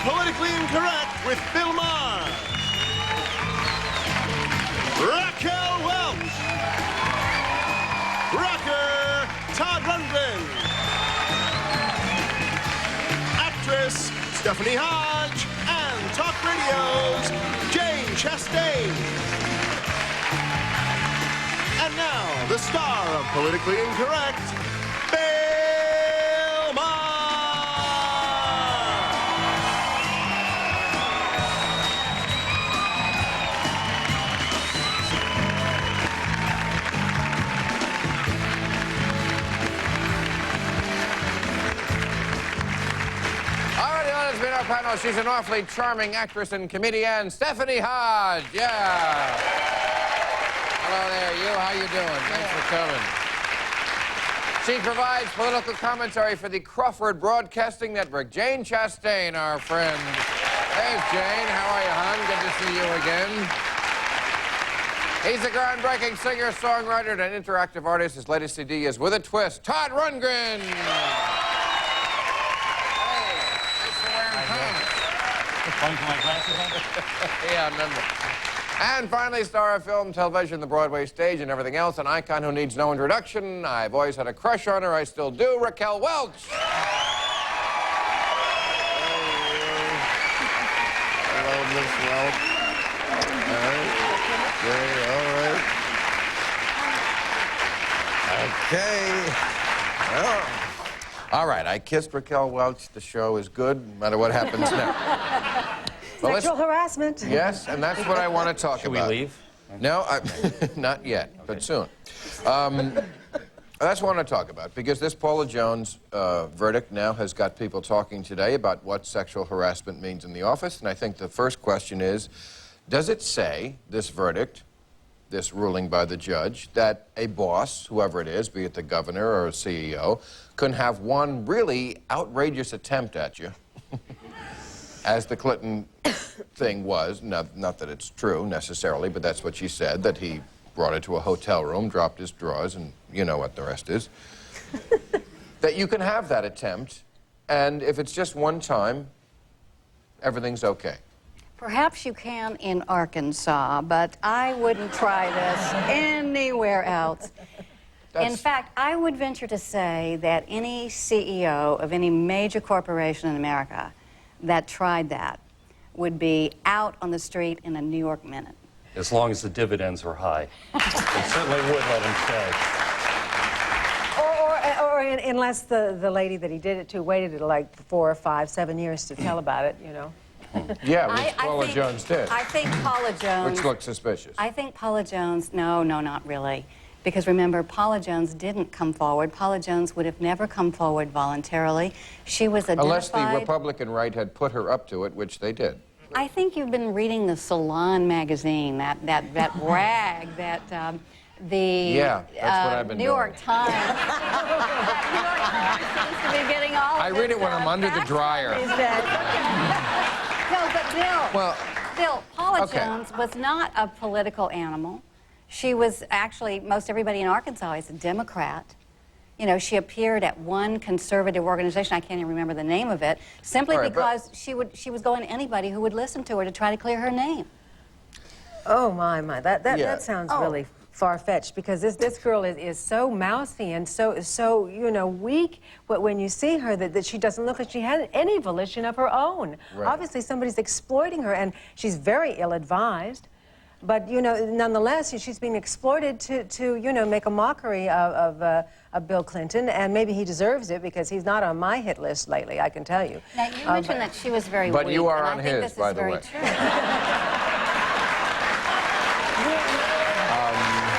Politically Incorrect with Bill Maher, Raquel Welch, rocker Todd Rundgren, actress Stephanie Hodge, and Talk Radio's Chastain. And now, the star of Politically Incorrect, Bill Maher. It's been our panel. She's an awfully charming actress and comedian, Stephanie Hodge. Yeah. Hello there, you. How you doing? Thanks for coming. She provides political commentary for the Crawford Broadcasting Network. Jane Chastain, our friend. There's Jane. How are you, hon? Good to see you again. He's a groundbreaking singer, songwriter, and an interactive artist. His latest CD is With a Twist. Todd Rundgren. Fun for my glasses on? Yeah, remember. And finally, star of film, television, the Broadway stage, and everything else, an icon who needs no introduction. I've always had a crush on her. I still do. Raquel Welch. Hello, Miss Welch. All right. Okay. Well, all right, I kissed Raquel Welch. The show is good, no matter what happens now. Well, sexual harassment. Yes, and that's what I want to talk about. Should we leave? No, not yet, but soon. That's what I want to talk about, because this Paula Jones verdict now has got people talking today about what sexual harassment means in the office, and I think the first question is, does it say, this verdict, this ruling by the judge, that a boss, whoever it is, be it the governor or a CEO, can have one really outrageous attempt at you, as the Clinton thing was, not that it's true necessarily, but that's what she said, that he brought her to a hotel room, dropped his drawers, and you know what the rest is. That you can have that attempt, and if it's just one time, everything's okay. Perhaps you can in Arkansas, but I wouldn't try this anywhere else. In fact, I would venture to say that any CEO of any major corporation in America that tried that would be out on the street in a New York minute. As long as the dividends were high. They certainly would let him stay. Or unless the lady that he did it to waited like 4 or 5, 7 years to tell about it, you know. Yeah, which Paula Jones did. I think Paula Jones... Which looked suspicious. I think Paula Jones... No, not really. Because remember, Paula Jones didn't come forward. Paula Jones would have never come forward voluntarily. She was identified... Unless the Republican right had put her up to it, which they did. I think you've been reading the Salon magazine, that rag that Yeah, that's what I've been New York Times. New York Times seems to be getting all I read it when I'm under the dryer. No, but Bill, Bill, Paula Okay. Jones was not a political animal. She was actually, most everybody in Arkansas is a Democrat. You know, she appeared at one conservative organization, I can't even remember the name of it, simply because she was going to anybody who would listen to her to try to clear her name. Oh, my. That sounds really far-fetched, because this girl is so mousy and so you know, weak. But when you see her, that she doesn't look like she had any volition of her own. Right. Obviously, somebody's exploiting her, and she's very ill-advised. But, you know, nonetheless, she's being exploited to you know, make a mockery of Bill Clinton, and maybe he deserves it, because he's not on my hit list lately, I can tell you. Now, you mentioned that she was very weak. But you are and on I think his, this by is the very way. True.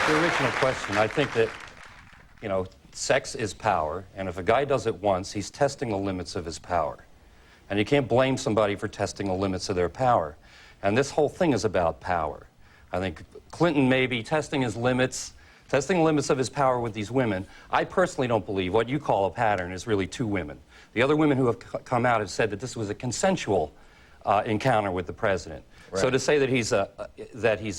The original question, I think that, you know, sex is power, and if a guy does it once, he's testing the limits of his power. And you can't blame somebody for testing the limits of their power. And this whole thing is about power. I think Clinton may be testing his limits, testing the limits of his power with these women. I personally don't believe what you call a pattern is really 2 women. The other women who have come out have said that this was a consensual encounter with the president. Right. So to say that he's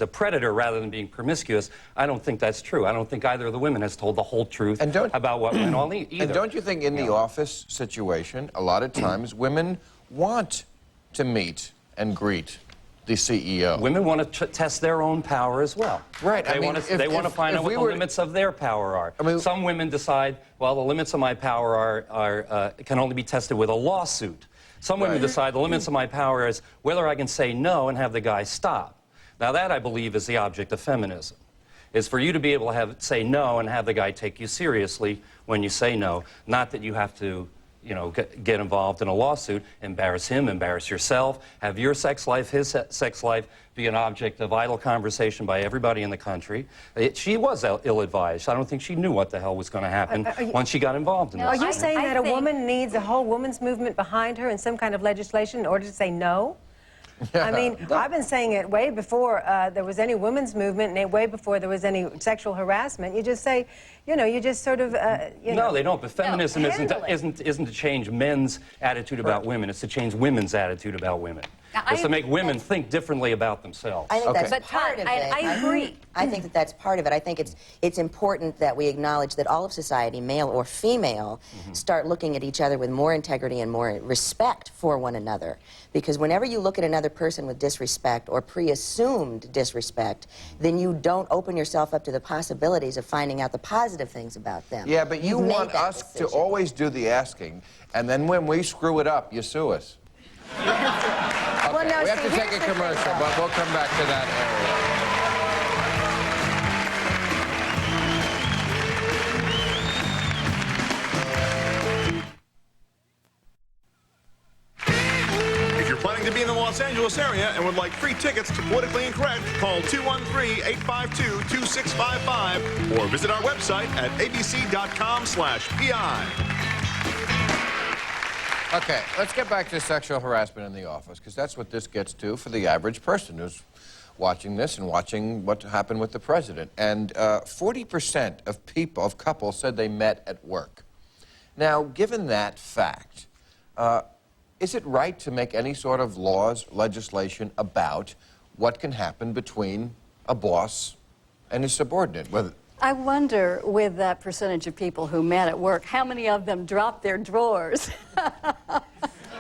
a predator rather than being promiscuous, I don't think that's true. I don't think either of the women has told the whole truth about what went on either. And don't you think in the office situation, a lot of times women want to meet and greet the CEO? Women want to test their own power as well. Right. They want to find out what the limits of their power are. I mean, some women decide, well, the limits of my power can only be tested with a lawsuit. Some women decide the limits of my power is whether I can say no and have the guy stop. Now that, I believe, is the object of feminism. Is for you to be able to say no and have the guy take you seriously when you say no, not that you have to, you know, get involved in a lawsuit, embarrass him, embarrass yourself, have your sex life, his sex life be an object of idle conversation by everybody in the country. She was ill-advised. I don't think she knew what the hell was going to happen once she got involved in this. Are you saying that a woman needs a whole women's movement behind her and some kind of legislation in order to say no? I mean, I've been saying it way before there was any women's movement and way before there was any sexual harassment. You just say, you know, you just sort of, you know. No, they don't. But feminism isn't to change men's attitude about women. It's to change women's attitude about women. It's to make women think differently about themselves. I think that's part of it. I agree. I think that that's part of it. I think it's important that we acknowledge that all of society, male or female, start looking at each other with more integrity and more respect for one another. Because whenever you look at another person with disrespect or pre-assumed disrespect, then you don't open yourself up to the possibilities of finding out the positive things about them. Yeah, but you want us to always do the asking, and then when we screw it up, you sue us. Well, no, we have to take a commercial, but we'll come back to that area. If you're planning to be in the Los Angeles area and would like free tickets to Politically Incorrect, call 213-852-2655 or visit our website at abc.com/pi. Okay, let's get back to sexual harassment in the office, because that's what this gets to for the average person who's watching this and watching what happened with the president. And 40% of couples said they met at work. Now, given that fact, is it right to make any sort of laws, legislation about what can happen between a boss and his subordinate? I wonder, with that percentage of people who met at work, how many of them dropped their drawers?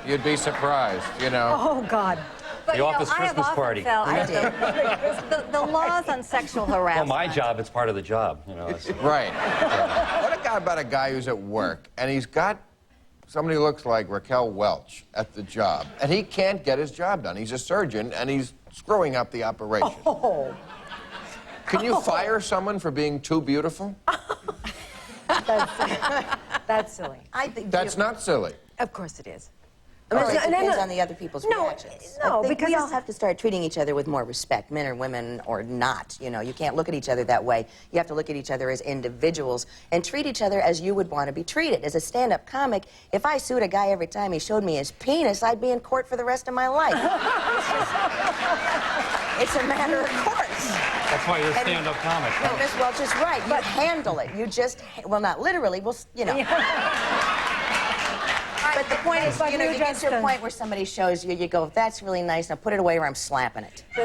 You'd be surprised, you know. Oh, God. But, the office Christmas party. The laws on sexual harassment. Well, my job, it's part of the job, you know. Right. What about a guy who's at work, and he's got somebody who looks like Raquel Welch at the job, and he can't get his job done. He's a surgeon, and he's screwing up the operation. Oh. Can you fire someone for being too beautiful? That's silly. I think That's not silly. Of course it is. Well, it depends on the other people's reactions. No, I think because we all have to start treating each other with more respect, men or women or not. You know, you can't look at each other that way. You have to look at each other as individuals and treat each other as you would want to be treated. As a stand-up comic, if I sued a guy every time he showed me his penis, I'd be in court for the rest of my life. It's a matter of course. That's why you're a stand-up comic. No, Miss Welch is right. You handle it. You just, well, not literally, well, you know. But the point is, you know, you get to a point where somebody shows you, you go, that's really nice, now put it away or I'm slapping it. You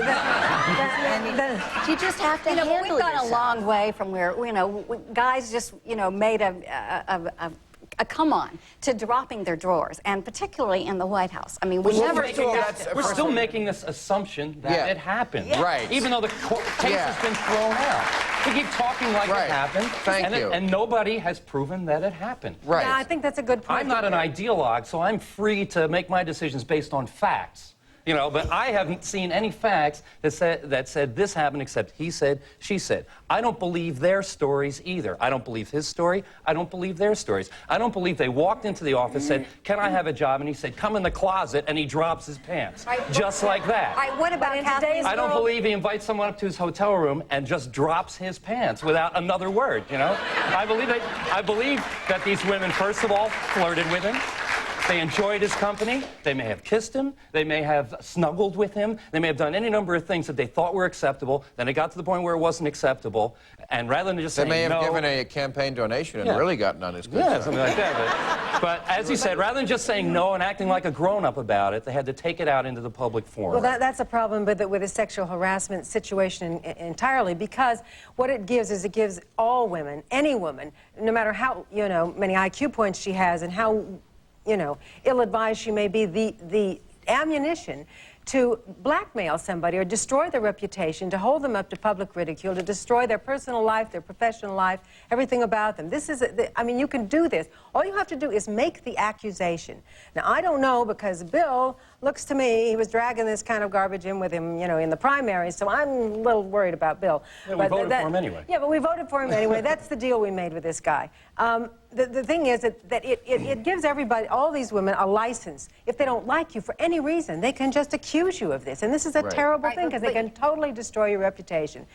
just have to handle we've gone yourself. a long way from where, you know, guys just, you know, made a come-on to dropping their drawers, and particularly in the White House. I mean, we never... We're still making this assumption that it happened. Yeah. Right. Even though the case has been thrown out. We keep talking like it happened. Thank you. And nobody has proven that it happened. Right. Yeah, I think that's a good point. I'm not an ideologue, so I'm free to make my decisions based on facts. You know, but I haven't seen any facts that said this happened except he said, she said. I don't believe their stories either. I don't believe his story. I don't believe their stories. I don't believe they walked into the office, said, can I have a job? And he said, come in the closet, and he drops his pants. Just like that. All right, what about Kathleen? I don't believe he invites someone up to his hotel room and just drops his pants without another word, you know? I believe that these women, first of all, flirted with him. They enjoyed his company. They may have kissed him. They may have snuggled with him. They may have done any number of things that they thought were acceptable. Then it got to the point where it wasn't acceptable. And rather than just saying no... They may have given a campaign donation and really gotten on his good side. Something like that. But as you said, rather than just saying no and acting like a grown-up about it, they had to take it out into the public forum. Well, that's a problem with a sexual harassment situation entirely, because what it gives is it gives all women, any woman, no matter how, you know, many IQ points she has and how, you know, ill-advised she may be, the ammunition to blackmail somebody or destroy their reputation, to hold them up to public ridicule, to destroy their personal life, their professional life, everything about them. This is, I mean, you can do this. All you have to do is make the accusation. Now, I don't know, because Bill looks to me, he was dragging this kind of garbage in with him, you know, in the primaries, so I'm a little worried about Bill. Yeah, we voted for him anyway. Yeah, but we voted for him anyway. That's the deal we made with this guy. The thing is that it gives everybody, all these women, a license. If they don't like you for any reason, they can just accuse you of this. And this is a terrible thing, because they can totally destroy your reputation.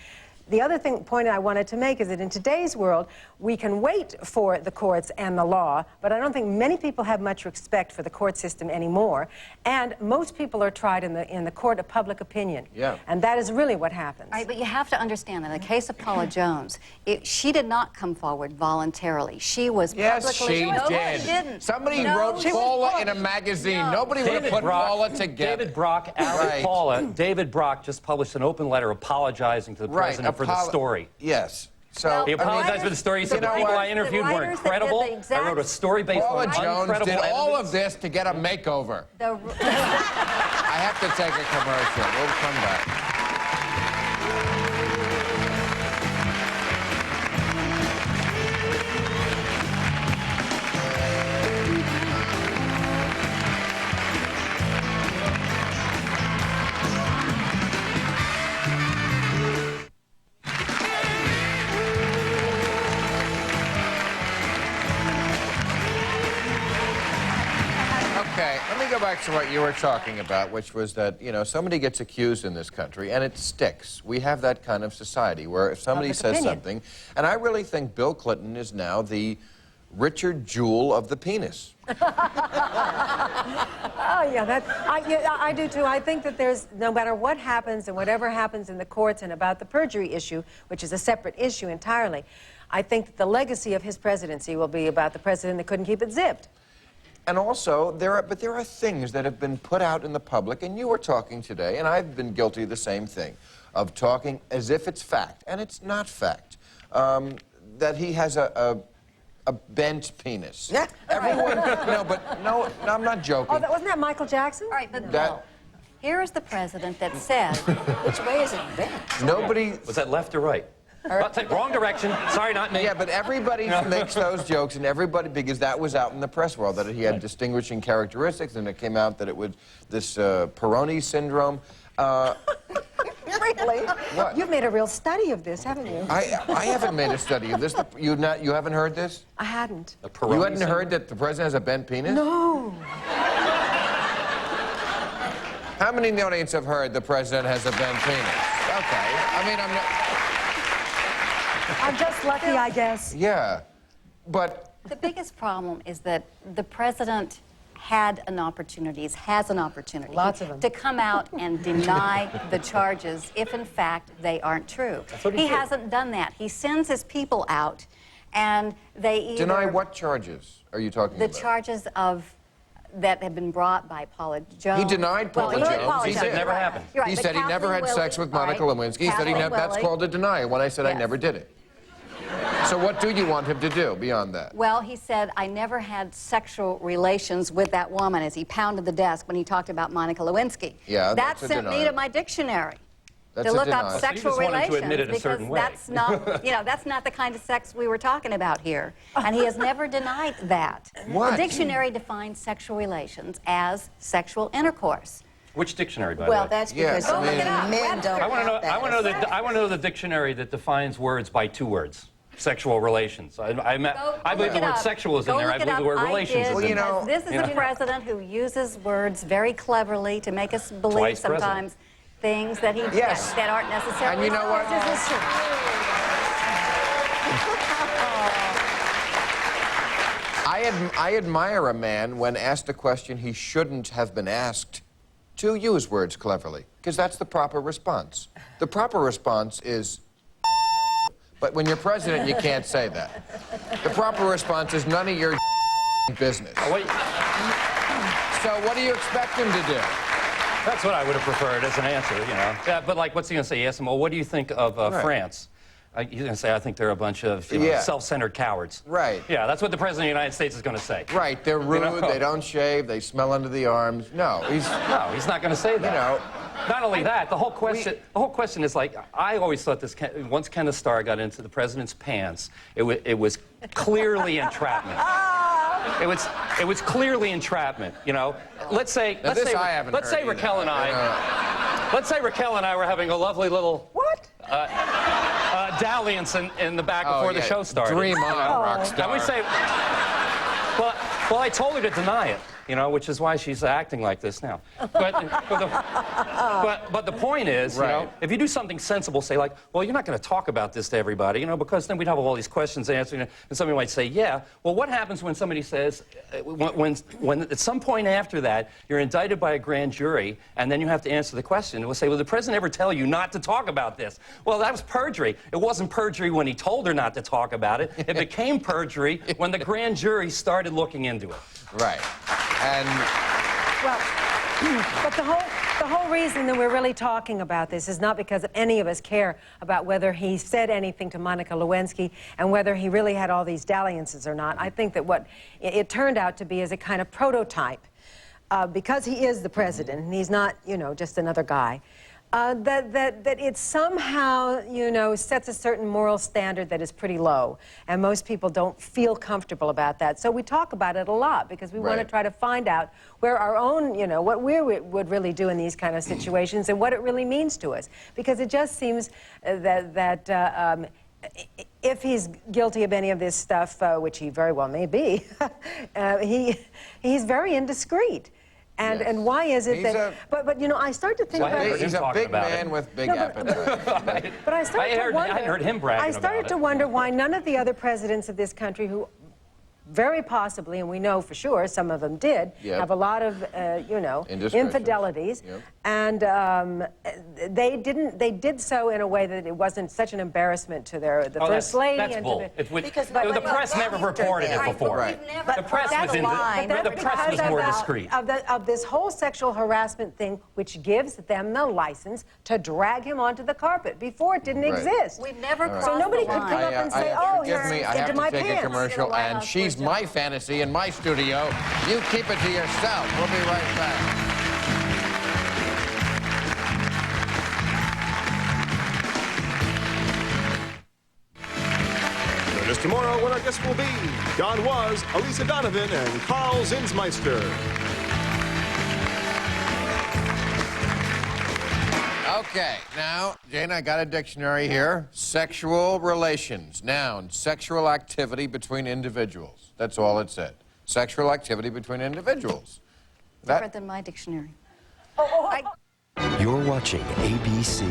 The other point I wanted to make is that in today's world, we can wait for the courts and the law, but I don't think many people have much respect for the court system anymore. And most people are tried in the court of public opinion. Yeah. And that is really what happens. All right, but you have to understand that in the case of Paula Jones, she did not come forward voluntarily. She was publicly... Yes, she did. did. Didn't. Somebody No, wrote she was Paula pushed. in a magazine. No. Nobody would have put Paula together. David Brock outed Paula. David Brock just published an open letter apologizing to the president for the story. Yes. So Well, He apologized for the story. He said the people I interviewed were incredible. I wrote a story based Paula on Jones incredible did all evidence. of this to get a makeover. The, I have to take a commercial. We'll come back. Okay, let me go back to what you were talking about, which was that, you know, somebody gets accused in this country, and it sticks. We have that kind of society where if somebody says something, and I really think Bill Clinton is now the Richard Jewell of the penis. Oh, yeah, I do too. I think that there's, no matter what happens and whatever happens in the courts and about the perjury issue, which is a separate issue entirely, I think that the legacy of his presidency will be about the president that couldn't keep it zipped. And also, there are things that have been put out in the public, and you were talking today, and I've been guilty of the same thing, of talking as if it's fact, and it's not fact. That he has a bent penis. Yeah. Everyone, no, I'm not joking. Oh, wasn't that Michael Jackson? all right, but That- Bill, here is the president that said... Which way is it bent? Nobody... Was that left or right? Wrong direction. Sorry, not me. Yeah, but everybody makes those jokes, and everybody, because that was out in the press world, that he had distinguishing characteristics, and it came out that it was this Peyronie syndrome. Really? What? You've made a real study of this, haven't you? I haven't made a study of this. You haven't heard this? I hadn't. The Peyronie You hadn't syndrome? heard that the president has a bent penis? No. How many in the audience have heard the president has a bent penis? Okay. I mean, I'm not... I'm just lucky, I guess. Yeah. But... The biggest problem is that the president has an opportunity Lots of them. to come out and deny the charges if, in fact, they aren't true. He hasn't done that. He sends his people out, and they either... Deny what charges are you talking The about? charges that have been brought by Paula Jones. He denied Paula Jones. He said it never happened. You're right, He but said he never had Kathleen sex with Willie- Monica all right, Lewinsky. He said Kathleen that's Willie- called a denial when I said I Yes. never did it. So what do you want him to do beyond that? Well, he said, I never had sexual relations with that woman, as he pounded the desk when he talked about Monica Lewinsky. Yeah, that that's a sent me denial. to my dictionary That's to a look denial. up So you sexual just wanted to relations admit it a because certain way. that's not, you know, that's not the kind of sex we were talking about here, and he has never denied that. What? The dictionary defines sexual relations as sexual intercourse. Which dictionary, by the Well, way? that's Yes, because so I many mean- men don't I want to know. have that. I want to know the dictionary that defines words by two words. Sexual relations. I believe the word sexual is in there. I believe the word relations is Well, in you there. know- This is a president who uses words very cleverly to make us believe Twice president. sometimes things that he Yes. that aren't necessarily. And you know what? I admire a man when asked a question he shouldn't have been asked to use words cleverly, because that's the proper response. The proper response is, but when you're president, you can't say that. The proper response is none of your business. Oh, wait. So what do you expect him to do? That's what I would have preferred as an answer, you know. Yeah, but like, what's he going to say? He asked him, well, what do you think of France? You're going to say, I think they're a bunch of self-centered cowards. Right. Yeah, that's what the President of the United States is going to say. Right, they're rude, You know? they don't shave, they smell under the arms. No, he's not going to say that. You know. Not only that, the whole question is like, I always thought this, once Kenneth Starr got into the president's pants, it was clearly entrapment. It was clearly entrapment, you know. Let's say Raquel and I were having a lovely little dalliance in the back before the show started. Dream on, rock star. And we say, well, I told her to deny it, you know, which is why she's acting like this now. But the point is, you know, if you do something sensible, say like, well, you're not going to talk about this to everybody, you know, because then we'd have all these questions answered, and somebody might say, yeah. Well, what happens when somebody says, when at some point after that, you're indicted by a grand jury, and then you have to answer the question, and we'll say, well, did the president ever tell you not to talk about this? Well, that was perjury. It wasn't perjury when he told her not to talk about it. It became perjury when the grand jury started looking into it. Right. And well, but the whole reason that we're really talking about this is not because any of us care about whether he said anything to Monica Lewinsky and whether he really had all these dalliances or not. I think that what it turned out to be is a kind of prototype, because he is the president and he's not, you know, just another guy. That it somehow, you know, sets a certain moral standard that is pretty low, and most people don't feel comfortable about that. So we talk about it a lot because we want to try to find out where our own, you know, what we would really do in these kind of situations and what it really means to us. Because it just seems that if he's guilty of any of this stuff, which he very well may be, he's very indiscreet. And why is it that? But you know, I start to think about. He's a big man with big appetite. But I started to wonder. I heard him bragging I started to wonder why none of the other presidents of this country, who very possibly, and we know for sure, some of them did have a lot of, you know, infidelities, and they did so in a way that it wasn't such an embarrassment to the first lady. That's and bull. to the press never reported it before. The press was more discreet. Of this whole sexual harassment thing, which gives them the license to drag him onto the carpet. Before it didn't exist. We've never crossed So nobody the could line. come up and say, "Oh, forgive me, I have to take a commercial," and she's my fantasy in my studio. You keep it to yourself. We'll be right back. Join us tomorrow when our guests will be Don Was, Elisa Donovan, and Carl Zinsmeister. Okay, now, Jane, I got a dictionary here. Sexual relations, noun, sexual activity between individuals. That's all it said. Sexual activity between individuals. Different than my dictionary. You're watching ABC.